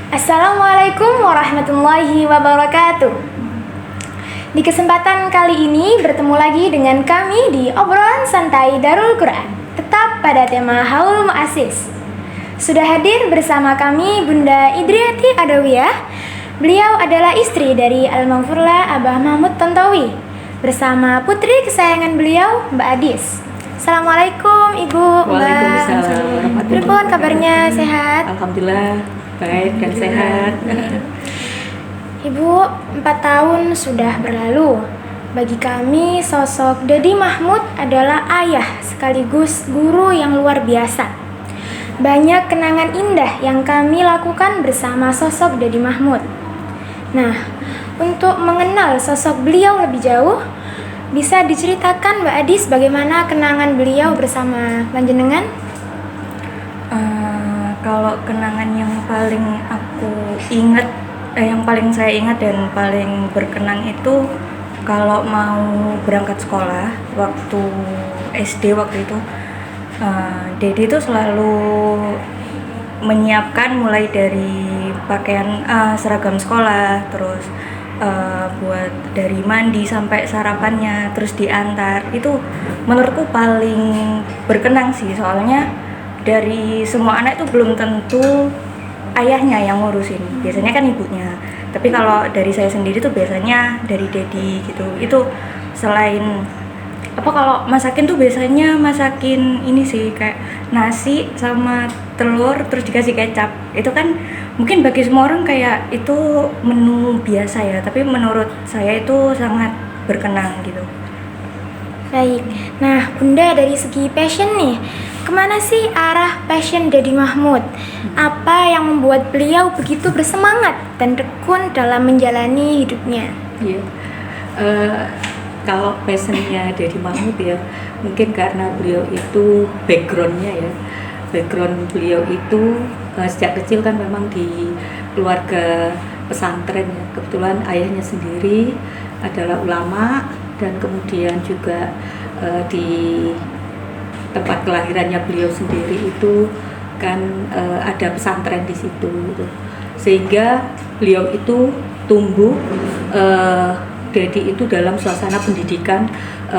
Assalamualaikum warahmatullahi wabarakatuh. Di kesempatan kali ini bertemu lagi dengan kami di obrolan santai Darul Quran, tetap pada tema Haul Mu'assis. Sudah hadir bersama kami Bunda Idriati Adawiyah. Beliau adalah istri dari Al-Maghfurlah Abah Mahmud Tontowi, bersama putri kesayangan beliau Mbak Adis. Assalamualaikum Ibu. Waalaikumsalam. Pripun kabarnya, sehat? Alhamdulillah baik dan sehat. Ibu, 4 tahun sudah berlalu. Bagi kami, sosok Dedi Mahmud adalah ayah sekaligus guru yang luar biasa. Banyak kenangan indah yang kami lakukan bersama sosok Dedi Mahmud. Nah, untuk mengenal sosok beliau lebih jauh, bisa diceritakan Mbak Adis bagaimana kenangan beliau bersama panjenengan? Kalau kenangan yang paling aku ingat, yang paling saya ingat dan paling berkenang itu kalau mau berangkat sekolah waktu SD waktu itu, Dedi itu selalu menyiapkan mulai dari pakaian seragam sekolah, terus buat dari mandi sampai sarapannya, terus diantar. Itu menurutku paling berkenang sih, soalnya dari semua anak itu belum tentu ayahnya yang ngurusin, biasanya kan ibunya. Tapi kalau dari saya sendiri tuh biasanya dari Dedi gitu. Itu selain kalau masakin tuh biasanya masakin ini sih, kayak nasi sama telur terus dikasih kecap. Itu kan mungkin bagi semua orang kayak itu menu biasa ya, tapi menurut saya itu sangat berkenang gitu. Baik, nah Bunda dari segi passion nih, kemana sih arah passion Dedi Mahmud? Apa yang membuat beliau begitu bersemangat dan tekun dalam menjalani hidupnya? Iya, kalau passionnya Dedi Mahmud ya, mungkin karena beliau itu background beliau itu sejak kecil kan memang di keluarga pesantren ya. Kebetulan ayahnya sendiri adalah ulama, dan kemudian juga di tempat kelahirannya beliau sendiri itu kan ada pesantren di situ gitu. Sehingga beliau itu tumbuh Dedi itu dalam suasana pendidikan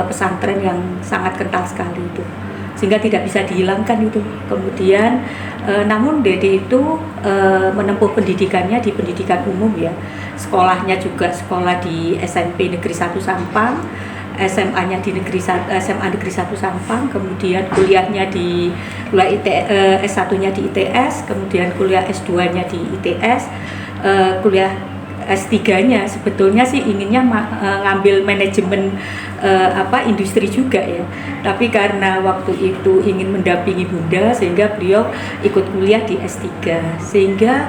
pesantren yang sangat kental sekali itu, sehingga tidak bisa dihilangkan itu. Kemudian namun Dedi itu menempuh pendidikannya di pendidikan umum ya. Sekolahnya juga sekolah di SMP Negeri 1 Sampang, SMA-nya di SMA Negeri 1 Sampang, kemudian kuliahnya di S1-nya di ITS, kemudian kuliah S2-nya di ITS, kuliah S3-nya sebetulnya sih inginnya ngambil manajemen industri juga ya. Tapi karena waktu itu ingin mendampingi Bunda, sehingga beliau ikut kuliah di S3. Sehingga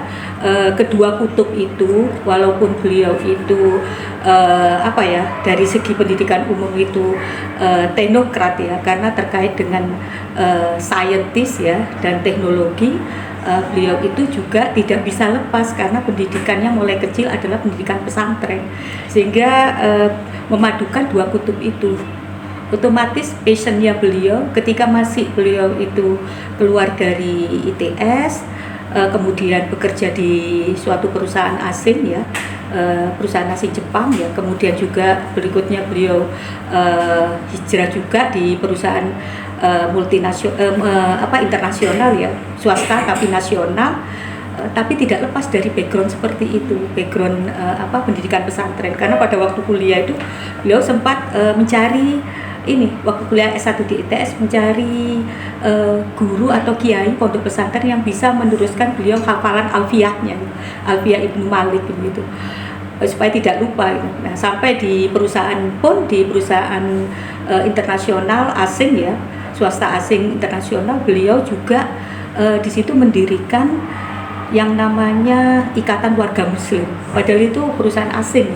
kedua kutub itu, walaupun beliau itu dari segi pendidikan umum itu teknokrat ya, karena terkait dengan saintis ya dan teknologi, beliau itu juga tidak bisa lepas karena pendidikannya mulai kecil adalah pendidikan pesantren, sehingga memadukan dua kutub itu. Otomatis passionnya beliau ketika masih beliau itu keluar dari ITS, kemudian bekerja di suatu perusahaan asing ya, perusahaan asing Jepang ya, kemudian juga berikutnya beliau hijrah juga di perusahaan internasional ya, swasta tapi nasional, tapi tidak lepas dari background seperti itu, background pendidikan pesantren. Karena pada waktu kuliah itu beliau sempat mencari waktu kuliah S1 di ITS, mencari guru atau kiai pondok pesantren yang bisa meneruskan beliau hafalan alfiyahnya, Alfiyah Ibnu Malik gitu, supaya tidak lupa. Nah, sampai di perusahaan internasional asing ya, swasta asing internasional, beliau juga di situ mendirikan yang namanya Ikatan Warga Muslim, padahal itu perusahaan asing.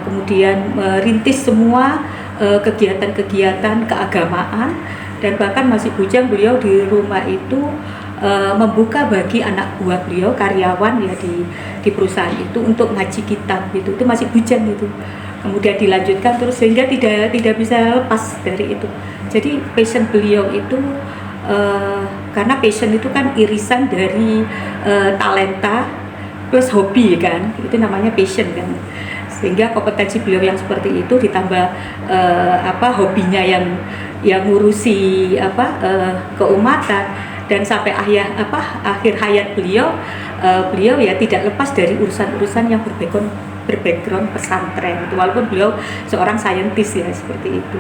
Kemudian merintis semua kegiatan-kegiatan keagamaan, dan bahkan masih bujang beliau di rumah itu membuka bagi anak buah beliau, karyawan ya di perusahaan itu, untuk ngaji kitab gitu. Itu masih bujang itu. Kemudian dilanjutkan terus sehingga tidak bisa lepas dari itu. Jadi passion beliau itu karena passion itu kan irisan dari talenta plus hobi kan, itu namanya passion kan. Sehingga kompetensi beliau yang seperti itu ditambah hobinya yang ngurusi keumatan, dan sampai akhir hayat beliau ya tidak lepas dari urusan-urusan yang berbackground pesantren itu, walaupun beliau seorang saintis ya seperti itu.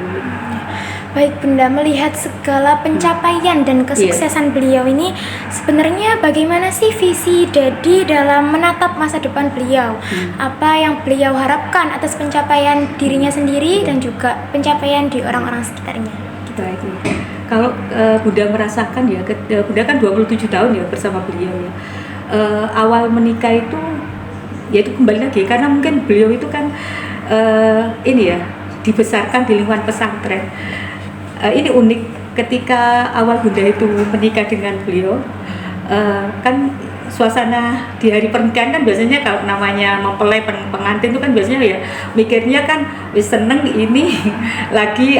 Baik Bunda, melihat segala pencapaian dan kesuksesan beliau ini, sebenarnya bagaimana sih visi Dedi dalam menatap masa depan beliau? Apa yang beliau harapkan atas pencapaian dirinya sendiri dan juga pencapaian di orang-orang sekitarnya? Baik, kalau Bunda merasakan ya, Bunda kan 27 tahun ya bersama beliau ya. Awal menikah itu, yaitu kembali lagi karena mungkin beliau itu kan dibesarkan di lingkungan pesantren. Ini unik ketika awal Bunda itu menikah dengan beliau, kan suasana di hari pernikahan kan biasanya kalau namanya mempelai pengantin itu kan biasanya ya mikirnya kan seneng ini lagi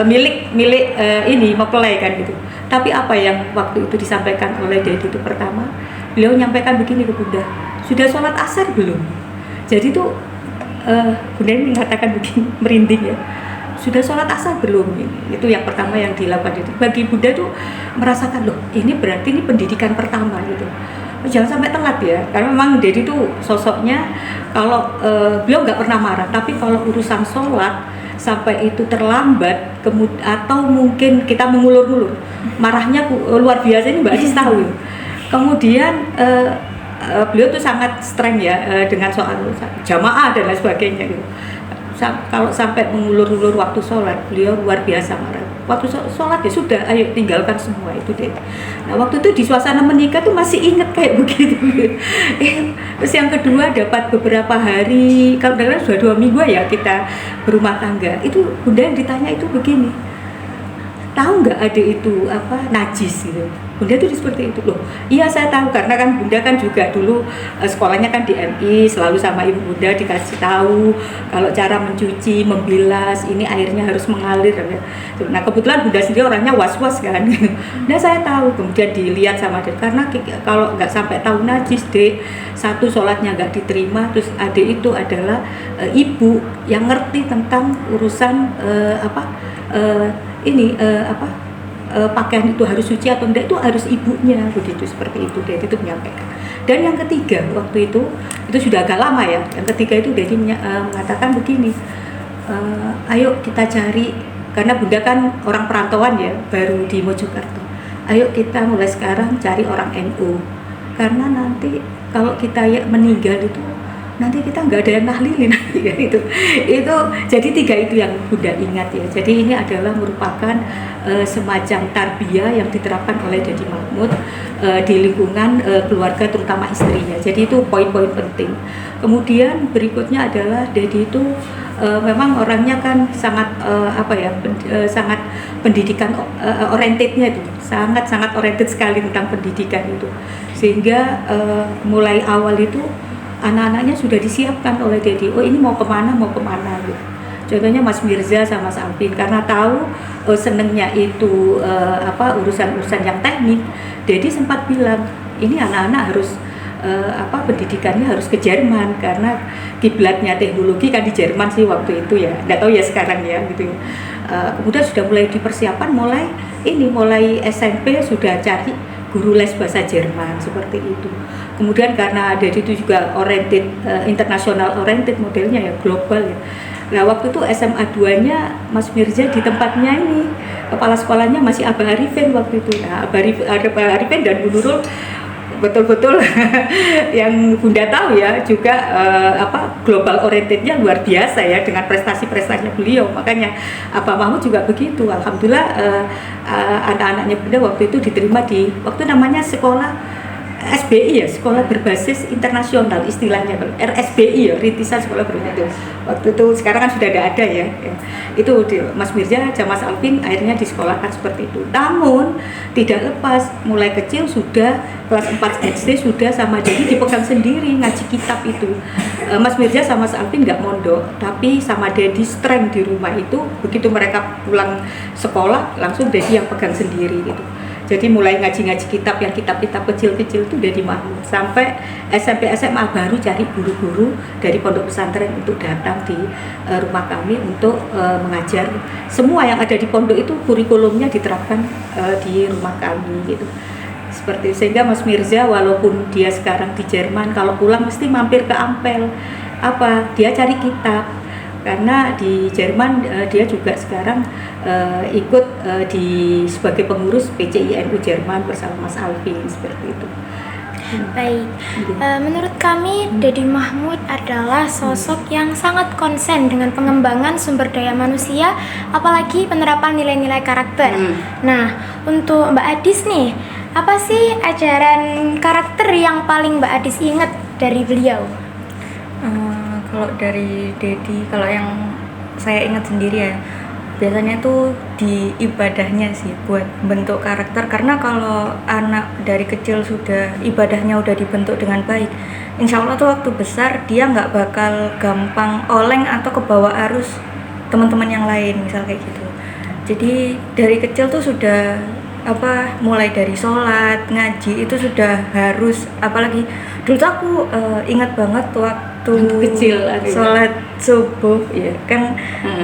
milik ini mempelai kan gitu. Tapi apa yang waktu itu disampaikan oleh Dedi itu, pertama beliau menyampaikan begini ke Bunda, sudah sholat asar belum? Jadi tuh Bunda ini mengatakan begini, merinding ya, sudah sholat asar belum? Itu yang pertama yang dilakukan. Bagi Bunda tuh merasakan, loh ini berarti ini pendidikan pertama gitu, jangan sampai telat ya, karena memang Dedi tuh sosoknya kalau beliau nggak pernah marah, tapi kalau urusan sholat sampai itu terlambat atau mungkin kita mengulur-ulur, marahnya luar biasa. Ini Mbak Aziz tahu. Kemudian beliau tuh sangat streng ya dengan soal jamaah dan lain sebagainya gitu. Kalau sampai mengulur-ulur waktu sholat, beliau luar biasa marah. Waktu sholat ya sudah, ayo tinggalkan semua itu deh. Nah waktu itu di suasana menikah tuh masih inget kayak begitu. Terus yang kedua, dapat beberapa hari, kalau sudah 2 minggu ya kita berumah tangga, itu Bunda yang ditanya itu begini, tahu nggak adik itu najis gitu? Bunda tuh seperti itu, loh iya saya tahu, karena kan Bunda kan juga dulu sekolahnya kan di MI, selalu sama ibu Bunda dikasih tahu kalau cara mencuci, membilas ini airnya harus mengalir. Nah kebetulan Bunda sendiri orangnya was-was kan. Nah saya tahu, kemudian dilihat sama adik, karena kalau nggak sampai tahu najis dek, satu sholatnya nggak diterima, terus adik itu adalah ibu yang ngerti tentang urusan pakaian itu harus suci atau enggak, itu harus ibunya, begitu, seperti itu Dedi itu menyampaikan. Dan yang ketiga waktu itu sudah agak lama ya, yang ketiga itu Dedi mengatakan begini, ayo kita cari, karena Bunda kan orang perantauan ya, baru di Mojokerto, ayo kita mulai sekarang cari orang NU, karena nanti kalau kita meninggal itu nanti kita nggak ada yang nahlilin ya, itu jadi 3 itu yang Bunda ingat ya. Jadi ini adalah merupakan semacam tarbiyah yang diterapkan oleh Dedi Mahmud di lingkungan keluarga, terutama istrinya. Jadi itu poin-poin penting. Kemudian berikutnya adalah Dedi itu memang orangnya kan sangat sangat pendidikan orientednya itu sangat oriented sekali tentang pendidikan itu, sehingga mulai awal itu anak-anaknya sudah disiapkan oleh Dedi. Oh ini mau kemana gitu. Contohnya Mas Mirza sama Mas Alvin, karena tahu senengnya itu urusan-urusan yang teknik, Dedi sempat bilang ini anak-anak harus pendidikannya harus ke Jerman, karena kiblatnya teknologi kan di Jerman sih waktu itu ya, nggak tahu ya sekarang ya gitu. Kemudian sudah mulai dipersiapkan, mulai SMP sudah cari guru les bahasa Jerman seperti itu. Kemudian karena Dedi itu juga oriented, internasional oriented modelnya ya, global ya. Nah waktu itu SMA 2-nya Mas Mirza di tempatnya ini, kepala sekolahnya masih Abah Arifin waktu itu. Nah Abah Arifin dan Bu Nurul betul-betul yang Bunda tahu ya juga global orientednya luar biasa ya dengan prestasi-prestasinya beliau. Makanya Abah Mahmud juga begitu. Alhamdulillah anak-anaknya Bunda waktu itu diterima di waktu namanya sekolah SBI ya, sekolah berbasis internasional istilahnya, RSBI ya, rintisan sekolah berbasis. Waktu itu sekarang kan sudah ada ya. Itu Mas Mirza sama Mas Alvin akhirnya disekolahkan seperti itu. Namun tidak lepas, mulai kecil sudah kelas 4 SD sudah sama Dedi dipegang sendiri ngaji kitab itu. Mas Mirza sama Mas Alvin nggak mondok, tapi sama Dedi strength di rumah itu. Begitu mereka pulang sekolah langsung Dedi yang pegang sendiri gitu. Jadi mulai ngaji-ngaji kitab yang kitab-kitab kecil-kecil itu Dedi Mahmud, sampai SMP SMA baru cari guru-guru dari pondok pesantren untuk datang di rumah kami untuk mengajar. Semua yang ada di pondok itu kurikulumnya diterapkan di rumah kami gitu. Seperti sehingga Mas Mirza walaupun dia sekarang di Jerman, kalau pulang mesti mampir ke Ampel. Dia cari kitab. Karena di Jerman dia juga sekarang ikut sebagai pengurus PCINU Jerman bersama Mas Alvin, seperti itu. Baik, menurut kami Dedi Mahmud adalah sosok yang sangat konsen dengan pengembangan sumber daya manusia, apalagi penerapan nilai-nilai karakter. Nah, untuk Mbak Adis nih, apa sih ajaran karakter yang paling Mbak Adis ingat dari beliau? Kalau dari Dedi, kalau yang saya ingat sendiri ya, biasanya tuh di ibadahnya sih buat bentuk karakter. Karena kalau anak dari kecil sudah ibadahnya udah dibentuk dengan baik, insya Allah tuh waktu besar dia nggak bakal gampang oleng atau kebawa arus teman-teman yang lain, misal kayak gitu. Jadi dari kecil tuh sudah mulai dari sholat, ngaji itu sudah harus. Apalagi dulu tuh aku ingat banget waktu kecil sholat subuh ya kan,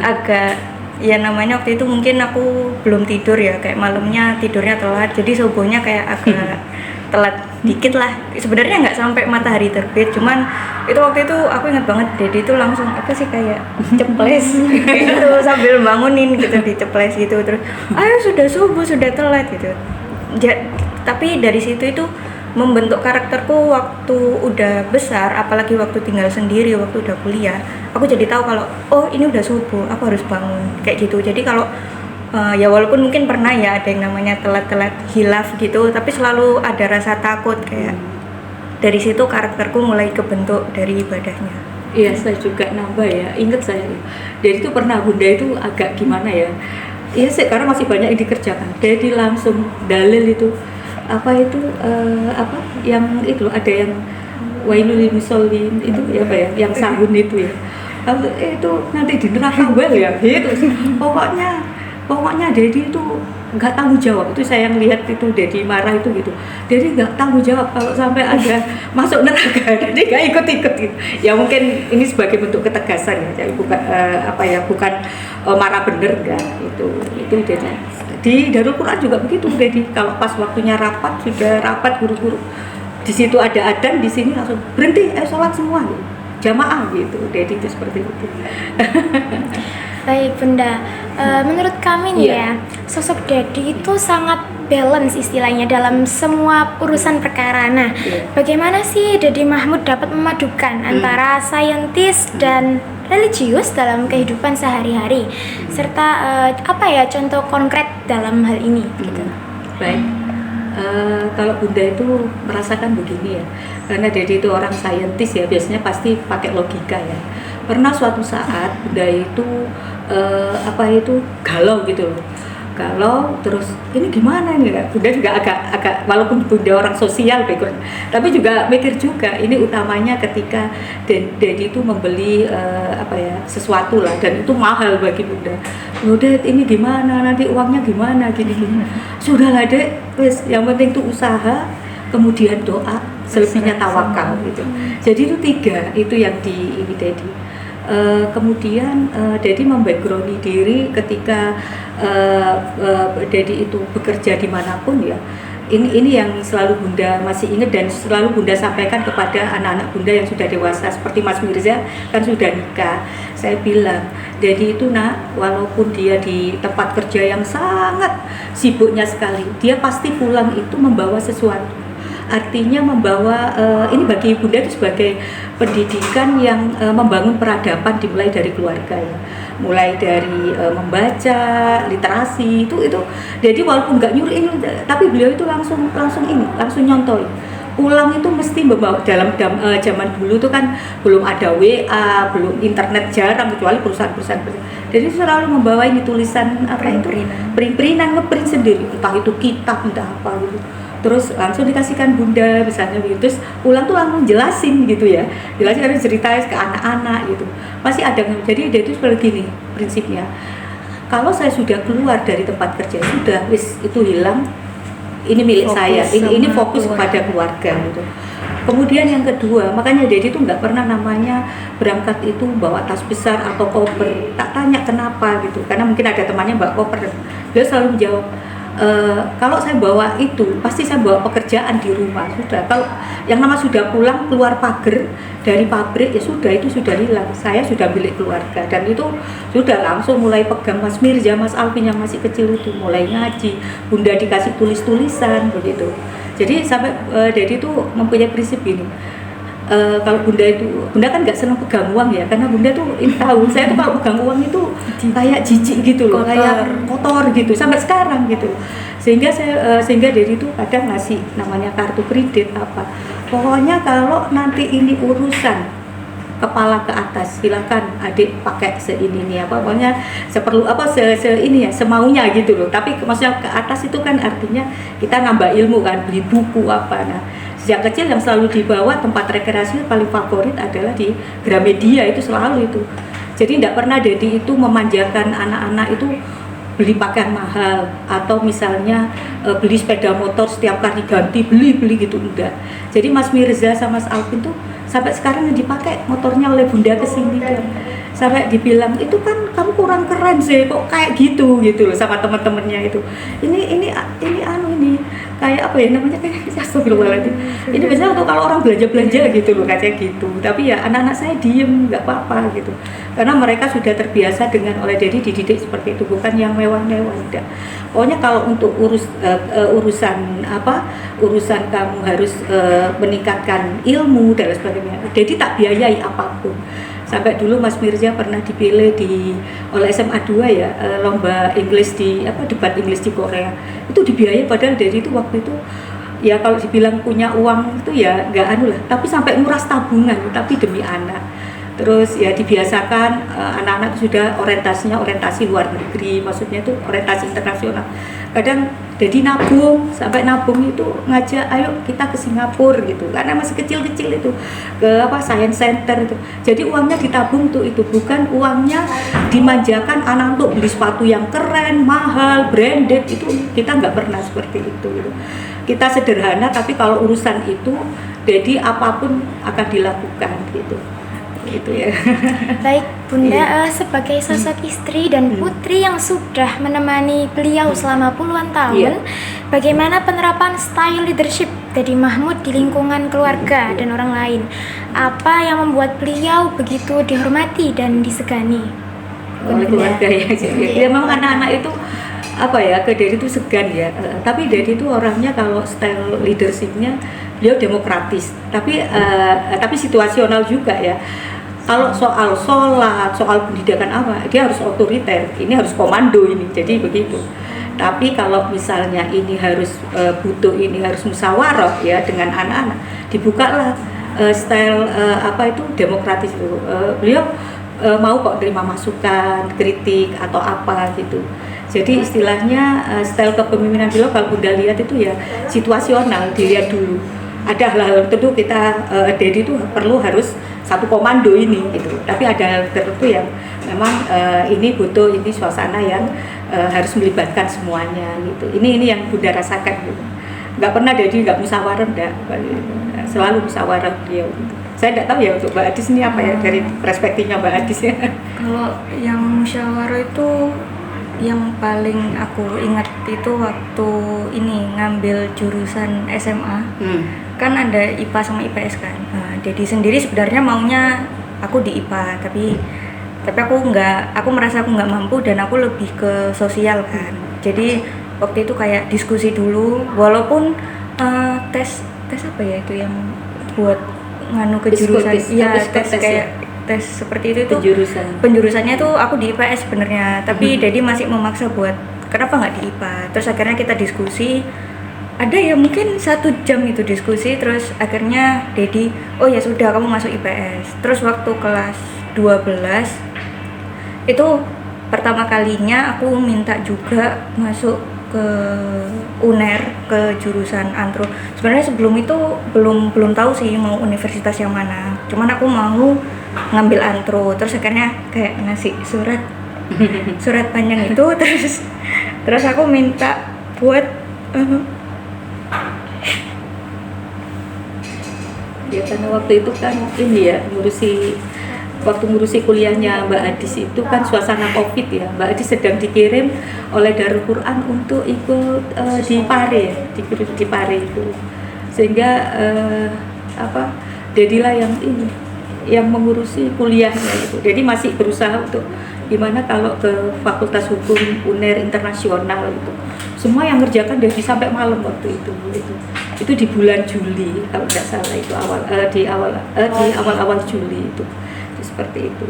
agak ya namanya waktu itu mungkin aku belum tidur ya, kayak malamnya tidurnya telat, jadi subuhnya kayak agak telat dikit lah. Sebenarnya nggak sampai matahari terbit, cuman itu waktu itu aku ingat banget Dedi itu langsung kayak ceples gitu sambil bangunin gitu, diceples gitu, terus ayo sudah subuh, sudah telat gitu. Tapi dari situ itu membentuk karakterku waktu udah besar, apalagi waktu tinggal sendiri, waktu udah kuliah, aku jadi tahu kalau ini udah subuh, aku harus bangun kayak gitu. Jadi kalau ya walaupun mungkin pernah ya ada yang namanya telat-telat hilaf gitu, tapi selalu ada rasa takut. Kayak dari situ karakterku mulai kebentuk dari ibadahnya. Iya, saya juga nambah ya, ingat saya dari itu pernah Bunda itu agak gimana ya, iya sekarang masih banyak yang dikerjakan. Jadi langsung dalil itu yang itu ada yang wailul lil musallin itu yang sahun itu ya, itu nanti di neraka well ya gitu. Pokoknya Dedi itu nggak tanggung jawab. Itu saya yang lihat itu Dedi marah itu gitu. Dedi nggak tanggung jawab kalau sampai ada masuk neraka. Dedi nggak ikut-ikut gitu. Ya mungkin ini sebagai bentuk ketegasan ya. Jadi bukan marah bener enggak. Itu Dedi. Di Darul Quran juga begitu Dedi. Kalau pas waktunya sudah rapat guru-guru, di situ ada adzan, di sini langsung berhenti, sholat semua gitu. Jamaah gitu. Dedi itu seperti itu. Baik Bunda, menurut kami nih ya, sosok Dedi itu sangat balance istilahnya dalam semua urusan perkara. Nah, bagaimana sih Dedi Mahmud dapat memadukan antara saintis dan religius dalam kehidupan sehari-hari, serta contoh konkret dalam hal ini gitu. Baik, kalau Bunda itu merasakan begini ya, karena Dedi itu orang saintis ya, biasanya pasti pakai logika ya. Pernah suatu saat Bunda itu galau gitu loh. Galau terus ini gimana ini ya? Bunda juga agak walaupun Bunda orang sosial background, tapi juga mikir juga ini utamanya ketika Dedi itu membeli sesuatu lah, dan itu mahal bagi Bunda. Ded, ini gimana, nanti uangnya gimana gini. Sudahlah Dek, wes yang penting itu usaha, kemudian doa, selebihnya tawakal gitu. Jadi itu 3 itu yang di ini Dedi. Kemudian Dedi membackground diri ketika Dedi itu bekerja dimanapun ya. Ini yang selalu Bunda masih ingat dan selalu Bunda sampaikan kepada anak-anak Bunda yang sudah dewasa, seperti Mas Mirza kan sudah nikah. Saya bilang, Dedi itu walaupun dia di tempat kerja yang sangat sibuknya sekali, dia pasti pulang itu membawa sesuatu. Artinya membawa ini bagi Bunda itu sebagai pendidikan yang membangun peradaban, dimulai dari keluarga ya, mulai dari membaca, literasi itu. Jadi walaupun nggak nyuruh ini, tapi beliau itu langsung nyontoh. Pulang itu mesti membawa dalam zaman dulu itu kan belum ada WA, belum internet, jarang, kecuali perusahaan-perusahaan. Jadi selalu membawa ini tulisan print-printan, ngeprint sendiri, entah itu kitab, entah apa gitu. Terus langsung dikasihkan Bunda misalnya gitu, terus pulang tuh langsung jelasin gitu ya, jelasin ceritain ke anak-anak gitu, masih ada. Jadi dia itu seperti gini prinsipnya, kalau saya sudah keluar dari tempat kerja, sudah itu hilang, ini milik Fokus saya, ini sama fokus keluarga. kepada keluarga gitu. Kemudian yang kedua, makanya Dedi itu nggak pernah namanya berangkat itu bawa tas besar atau koper. Tak tanya kenapa gitu, karena mungkin ada temannya bawa koper. Dia selalu menjawab, kalau saya bawa itu, pasti saya bawa pekerjaan di rumah. Sudah, kalau yang nama sudah pulang keluar pagar dari pabrik ya sudah, itu sudah hilang. Saya sudah milik keluarga dan itu sudah langsung mulai pegang Mas Mirza, Mas Alvin yang masih kecil itu mulai ngaji. Bunda dikasih tulis-tulisan begitu. Jadi sampai Dedi itu mempunyai prinsip gini. Kalau bunda kan nggak senang pegang uang ya, karena bunda tuh ini tahu saya tuh kalau pegang uang itu kayak jijik gitu loh, kayak kotor gitu sampai sekarang gitu. Sehingga Dedi itu kadang ngasih namanya kartu kredit apa. Pokoknya kalau nanti ini urusan kepala ke atas, silakan adik pakai seini nih apa, pokoknya seperlu apa ini ya semaunya gitu loh. Tapi maksudnya ke atas itu kan artinya kita nambah ilmu kan, beli buku apa. Nah sejak kecil yang selalu dibawa tempat rekreasi paling favorit adalah di Gramedia, itu selalu itu. Jadi tidak pernah Dedi itu memanjakan anak-anak itu beli pakaian mahal atau misalnya beli sepeda motor setiap kali ganti beli gitu, enggak. Jadi Mas Mirza sama Mas Alvin tuh sampai sekarang yang dipakai motornya oleh bunda kesini kan, sampai dibilang itu kan kamu kurang keren sih kok kayak gitu loh sama teman-temannya itu. Ini kayak apa ya namanya, kayak astagfirullahaladzim. Ini biasanya untuk kalau orang belanja gitu loh kayak gitu. Tapi ya anak-anak saya diem, nggak apa-apa gitu. Karena mereka sudah terbiasa dengan oleh Dedi dididik seperti itu, bukan yang mewah-mewah enggak. Pokoknya kalau untuk urusan kamu harus meningkatkan ilmu dan sebagainya, Dedi tak biayai apapun. Sampai dulu Mas Mirza pernah dipilih oleh SMA 2 ya, lomba English debat English di Korea. Itu dibiayai, padahal Dedi itu waktu itu ya kalau dibilang punya uang itu ya nggak lah, tapi sampai nguras tabungan tapi demi anak. Terus ya dibiasakan anak-anak itu sudah orientasi luar negeri, maksudnya itu orientasi internasional. Kadang jadi sampai nabung itu ngajak ayo kita ke Singapura gitu, karena masih kecil-kecil itu ke science center itu. Jadi uangnya ditabung tuh, itu bukan uangnya dimanjakan anak untuk beli sepatu yang keren, mahal, branded, itu kita nggak pernah seperti itu gitu. Kita sederhana tapi kalau urusan itu jadi apapun akan dilakukan gitu ya. Baik Bunda, sebagai sosok istri dan putri yang sudah menemani beliau selama puluhan tahun, bagaimana penerapan style leadership Dedi Mahmud di lingkungan keluarga dan orang lain? Apa yang membuat beliau begitu dihormati dan disegani oleh keluarga ya? Ya memang anak-anak itu ke Dedi itu segan ya, tapi Dedi itu orangnya kalau style leadershipnya beliau demokratis, tapi situasional juga ya. Kalau soal sholat, soal pendidikan dia harus otoriter, ini harus komando ini, jadi begitu. Tapi kalau misalnya ini harus harus musyawarah ya dengan anak-anak, dibukalah style demokratis itu. Beliau mau kok terima masukan, kritik atau apa gitu. Jadi istilahnya style kepemimpinan beliau kalau Bunda lihat itu ya situasional, dilihat dulu. Ada hal tentu kita Dedi itu harus satu komando ini gitu. Tapi ada hal tertentu yang memang ini butuh suasana yang harus melibatkan semuanya gitu. Ini yang Bunda rasakan gitu. Nggak pernah Dedi nggak musyawarah, selalu musyawarah beliau gitu. Saya tidak tahu ya untuk Mbak Adis ini apa ya dari perspektifnya Mbak Adis ya. Kalau yang musyawarah itu yang paling aku ingat itu waktu ini ngambil jurusan SMA. Kan ada IPA sama IPS kan. Dedi sendiri sebenarnya maunya aku di IPA, tapi aku merasa aku nggak mampu dan aku lebih ke sosial kan. Jadi waktu itu kayak diskusi dulu, walaupun tes apa ya itu yang buat nganu ke jurusan, iya tes seperti itu penjurusannya tuh aku di IPS sebenarnya, tapi Dedi masih memaksa buat kenapa nggak di IPA. Terus akhirnya kita diskusi, ada ya mungkin 1 jam itu diskusi, terus akhirnya Dedi oh ya sudah kamu masuk IPS. Terus waktu kelas 12 itu pertama kalinya aku minta juga masuk ke UNER, ke jurusan antro. Sebenarnya sebelum itu belum tahu sih mau universitas yang mana, cuman aku mau ngambil antro. Terus akhirnya kayak ngasih surat panjang itu terus aku minta buat Ya karena waktu itu kan ini ya ngurusi kuliahnya Mbak Adis itu kan suasana Covid ya. Mbak Adis sedang dikirim oleh Darul Quran untuk ikut di Pare ya, di Pare itu. Sehingga jadilah yang mengurusi kuliahnya itu. Jadi masih berusaha untuk gimana kalau ke Fakultas Hukum UNER Internasional itu. Semua yang ngerjakan dari sampai malam waktu itu. Itu di bulan Juli kalau tidak salah itu di awal Juli itu seperti itu.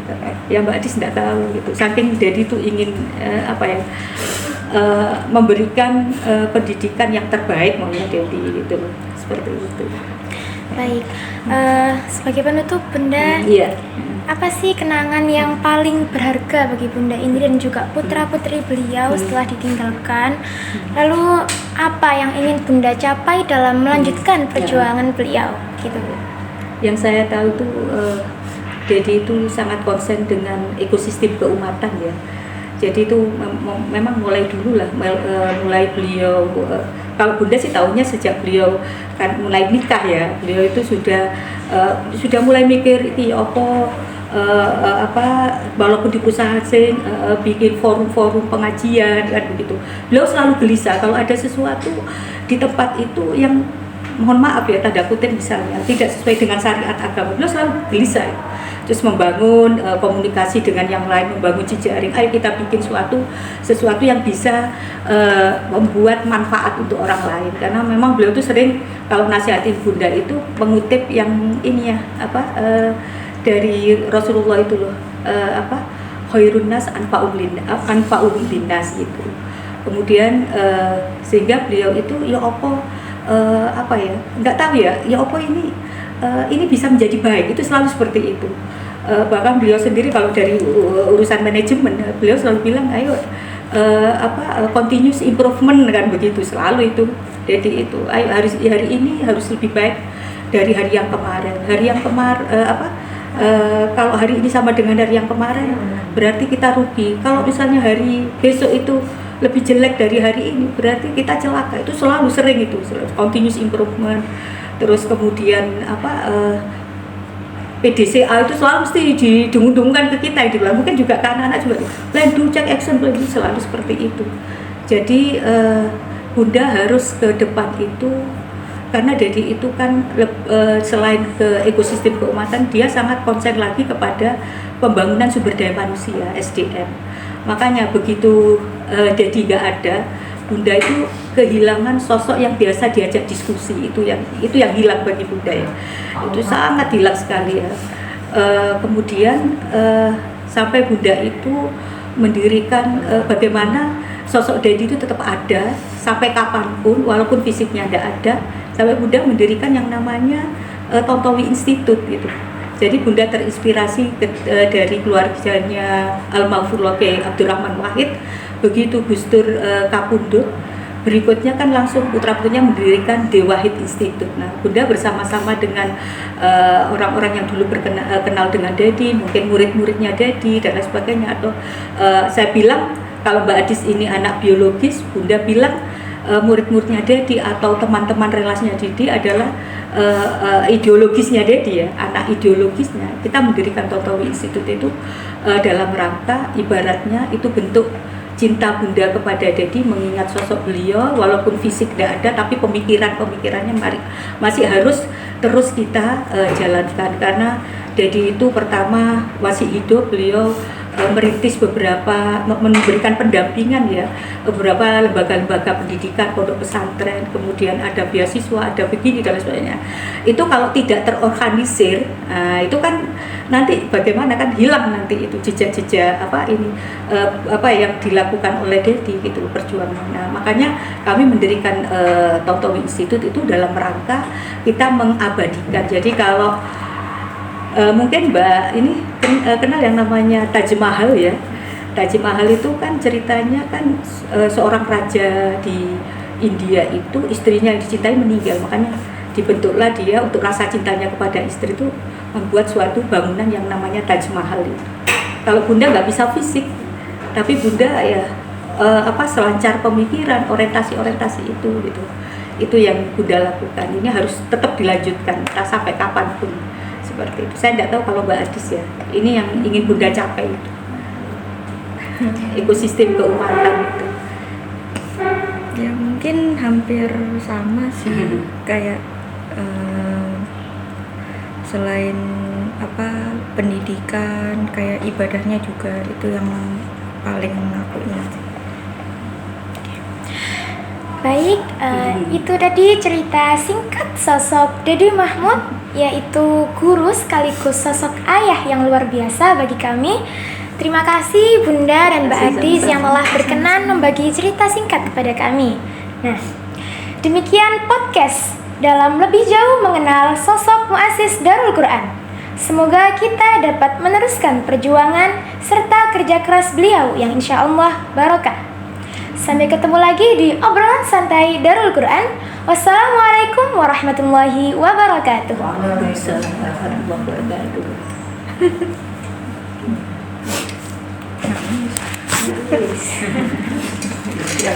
Ya Mbak Adis tidak tahu gitu. Saking Dedi itu ingin memberikan pendidikan yang terbaik maunya Dedi gitu seperti itu. Baik, sebagai penutup Bunda, Iya. apa sih kenangan yang paling berharga bagi Bunda Indri dan juga putra-putri beliau setelah ditinggalkan? Lalu apa yang ingin Bunda capai dalam melanjutkan perjuangan beliau? Gitu Bu. Yang saya tahu tuh Dedi itu sangat konsen dengan ekosistem keumatan ya. Jadi itu memang mulai dulu lah, mulai beliau kalau Bunda sih tahunya sejak beliau kan mulai nikah ya, beliau itu sudah mulai mikir itu walaupun di perusahaan asing bikin forum-forum pengajian kan begitu. Beliau selalu gelisah kalau ada sesuatu di tempat itu yang mohon maaf ya tanda kutip misalnya tidak sesuai dengan syariat agama, beliau selalu gelisah. Terus membangun komunikasi dengan yang lain, membangun jejaring. Ayo kita bikin sesuatu yang bisa membuat manfaat untuk orang lain. Karena memang beliau tuh sering kalau nasihatin Bunda itu mengutip yang ini ya dari Rasulullah itu loh khairun nas anfa'uhum linnas gitu. Kemudian sehingga beliau itu nggak tahu ya ini bisa menjadi baik, itu selalu seperti itu. Bahkan beliau sendiri kalau dari urusan manajemen beliau selalu bilang ayo continuous improvement kan begitu, selalu itu. Jadi itu ayo hari ini harus lebih baik dari hari yang kemarin. Kalau hari ini sama dengan hari yang kemarin berarti kita rugi. Kalau misalnya hari besok itu lebih jelek dari hari ini berarti kita celaka. Itu selalu sering itu continuous improvement. Terus kemudian PDCA itu selalu mesti didengung-dengungkan ke kita gitu lah. Mungkin juga ke anak-anak juga plan do check action plan do, selalu seperti itu. Jadi Bunda harus ke depan itu karena Dedi itu kan selain ke ekosistem keumatan dia sangat konsen lagi kepada pembangunan sumber daya manusia SDM. Makanya begitu Dedi nggak ada, Bunda itu kehilangan sosok yang biasa diajak diskusi, itu yang hilang bagi Bunda ya. Itu sangat hilang sekali ya. Kemudian sampai Bunda itu mendirikan bagaimana sosok Dedi itu tetap ada sampai kapanpun walaupun fisiknya tidak ada, sampai Bunda mendirikan yang namanya Tontowi Institute gitu. Jadi Bunda terinspirasi dari keluarganya Almarhum Kiai Abdurrahman Wahid. Begitu Gus Dur kapundhut, berikutnya kan langsung putra-putrinya mendirikan Dewahid Institute. Nah, Bunda bersama-sama dengan orang-orang yang dulu kenal dengan Dedi, mungkin murid-muridnya Dedi dan lain sebagainya. Atau saya bilang kalau Mbak Adis ini anak biologis, Bunda bilang murid-muridnya Dedi atau teman-teman relasinya Dedi adalah ideologisnya Dedi ya, anak ideologisnya. Kita mendirikan Tontowi Institute itu dalam rangka ibaratnya itu bentuk cinta Bunda kepada Dedi, mengingat sosok beliau walaupun fisik tidak ada tapi pemikirannya masih harus terus kita jalankan. Karena Dedi itu pertama masih hidup, beliau merintis memberikan pendampingan ya beberapa lembaga-lembaga pendidikan, pondok pesantren, kemudian ada beasiswa, ada begini dan lain sebagainya. Itu kalau tidak terorganisir, itu kan nanti bagaimana kan hilang nanti itu jejak-jejak yang dilakukan oleh Dedi gitu perjuangan. Nah, makanya kami mendirikan Tontowi Institute itu dalam rangka kita mengabadikan. Jadi kalau mungkin Mbak ini kenal yang namanya Taj Mahal ya. Taj Mahal itu kan ceritanya kan seorang raja di India itu istrinya yang dicintai meninggal, makanya dibentuklah dia untuk rasa cintanya kepada istri itu membuat suatu bangunan yang namanya Taj Mahal itu. Kalau Bunda nggak bisa fisik, tapi Bunda ya selancar pemikiran, orientasi itu gitu. itu yang Bunda lakukan. Ini harus tetap dilanjutkan entah sampai kapanpun seperti itu. Saya tidak tahu kalau Mbak Adis ya, ini yang ingin Bunda capai itu. Ekosistem keumatan itu. Ya mungkin hampir sama sih, kayak selain pendidikan, kayak ibadahnya juga itu yang paling aku ingat. Baik, itu tadi cerita singkat sosok Dede Mahmud, yaitu guru sekaligus sosok ayah yang luar biasa bagi kami. Terima kasih Bunda dan Mbak Adis yang telah berkenan membagi cerita singkat kepada kami. Nah, demikian podcast dalam lebih jauh mengenal sosok muassis Darul Quran. Semoga kita dapat meneruskan perjuangan serta kerja keras beliau yang insya Allah barokah. Sampai ketemu lagi di obrolan santai Darul Quran. Wassalamualaikum warahmatullahi wabarakatuh. Waalaikumsalam warahmatullahi wabarakatuh. Ya,